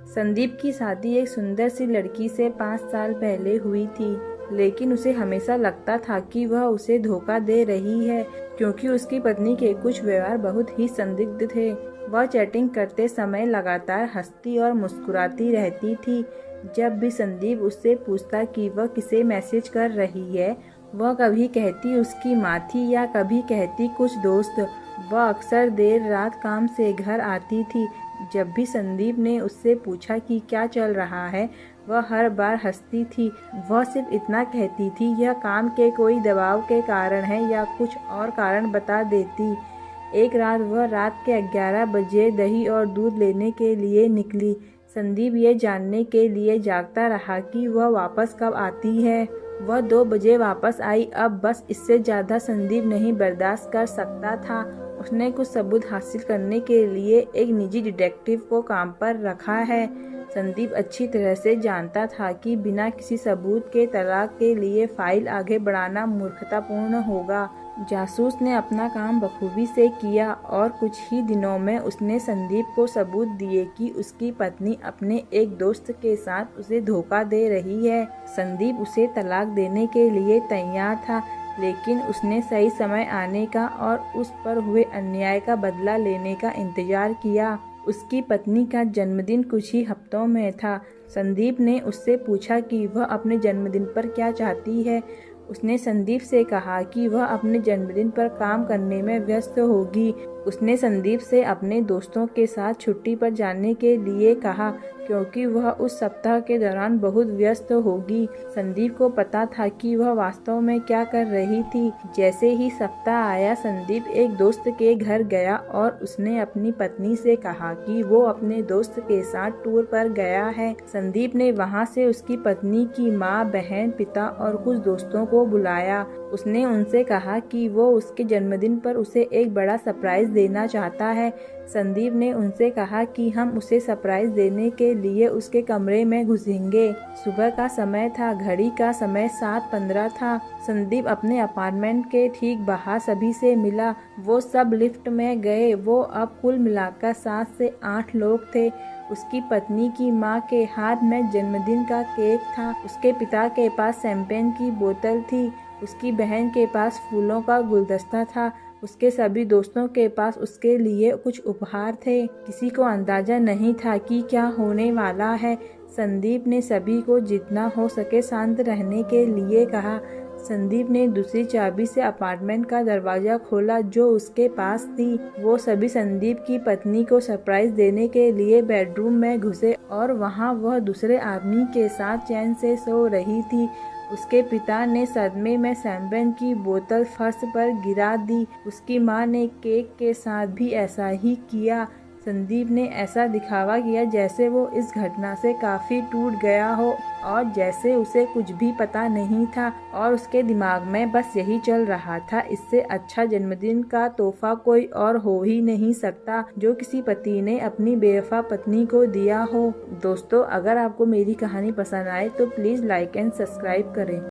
संदीप की शादी एक सुंदर सी लड़की से 5 साल पहले हुई थी, लेकिन उसे हमेशा लगता था कि वह उसे धोखा दे रही है, क्योंकि उसकी पत्नी के कुछ व्यवहार बहुत ही संदिग्ध थे। वह चैटिंग करते समय लगातार हंसती और मुस्कुराती रहती थी। जब भी संदीप उससे पूछता कि वह किसे मैसेज कर रही है, वह कभी कहती उसकी माँ थी या कभी कहती कुछ दोस्त। वह अक्सर देर रात काम से घर आती थी। जब भी संदीप ने उससे पूछा कि क्या चल रहा है, वह हर बार हंसती थी। वह सिर्फ इतना कहती थी, यह काम के कोई दबाव के कारण है, या कुछ और कारण बता देती। एक रात वह रात के 11 बजे दही और दूध लेने के लिए निकली। संदीप ये जानने के लिए जागता रहा कि वह वापस कब आती है। वह 2 बजे वापस आई। अब बस इससे ज़्यादा संदीप नहीं बर्दाश्त कर सकता था। उसने कुछ सबूत हासिल करने के लिए एक निजी डिटेक्टिव को काम पर रखा है। संदीप अच्छी तरह से जानता था कि बिना किसी सबूत के तलाक के लिए फाइल आगे बढ़ाना मूर्खतापूर्ण होगा। जासूस ने अपना काम बखूबी से किया और कुछ ही दिनों में उसने संदीप को सबूत दिए कि उसकी पत्नी अपने एक दोस्त के साथ उसे धोखा दे रही है। संदीप उसे तलाक देने के लिए तैयार था, लेकिन उसने सही समय आने का और उस पर हुए अन्याय का बदला लेने का इंतजार किया। उसकी पत्नी का जन्मदिन कुछ ही हफ्तों में था। संदीप ने उससे पूछा कि वह अपने जन्मदिन पर क्या चाहती है। उसने संदीप से कहा कि वह अपने जन्मदिन पर काम करने में व्यस्त होगी। उसने संदीप से अपने दोस्तों के साथ छुट्टी पर जाने के लिए कहा, क्योंकि वह उस सप्ताह के दौरान बहुत व्यस्त होगी। संदीप को पता था कि वह वास्तव में क्या कर रही थी। जैसे ही सप्ताह आया, संदीप एक दोस्त के घर गया और उसने अपनी पत्नी से कहा कि वो अपने दोस्त के साथ टूर पर गया है। संदीप ने वहां से उसकी पत्नी की माँ, बहन, पिता और कुछ दोस्तों को बुलाया। उसने उनसे कहा कि वो उसके जन्मदिन पर उसे एक बड़ा सरप्राइज देना चाहता है। संदीप ने उनसे कहा कि हम उसे सरप्राइज देने के लिए उसके कमरे में घुसेंगे। सुबह का समय था। घड़ी का समय 7:15 था। संदीप अपने अपार्टमेंट के ठीक बाहर सभी से मिला। वो सब लिफ्ट में गए। वो अब कुल मिलाकर 7 से 8 लोग थे। उसकी पत्नी की माँ के हाथ में जन्मदिन का केक था। उसके पिता के पास शैंपेन की बोतल थी। उसकी बहन के पास फूलों का गुलदस्ता था। उसके सभी दोस्तों के पास उसके लिए कुछ उपहार थे। किसी को अंदाजा नहीं था कि क्या होने वाला है। संदीप ने सभी को जितना हो सके शांत रहने के लिए कहा। संदीप ने दूसरी चाबी से अपार्टमेंट का दरवाजा खोला जो उसके पास थी। वो सभी संदीप की पत्नी को सरप्राइज देने के लिए बेडरूम में घुसे और वहां वह दूसरे आदमी के साथ चैन से सो रही थी। उसके पिता ने सदमे में शैंपेन की बोतल फर्श पर गिरा दी। उसकी माँ ने केक के साथ भी ऐसा ही किया। संदीप ने ऐसा दिखावा किया जैसे वो इस घटना से काफी टूट गया हो और जैसे उसे कुछ भी पता नहीं था, और उसके दिमाग में बस यही चल रहा था, इससे अच्छा जन्मदिन का तोहफा कोई और हो ही नहीं सकता जो किसी पति ने अपनी बेवफा पत्नी को दिया हो। दोस्तों, अगर आपको मेरी कहानी पसंद आए तो प्लीज लाइक एंड सब्सक्राइब करें।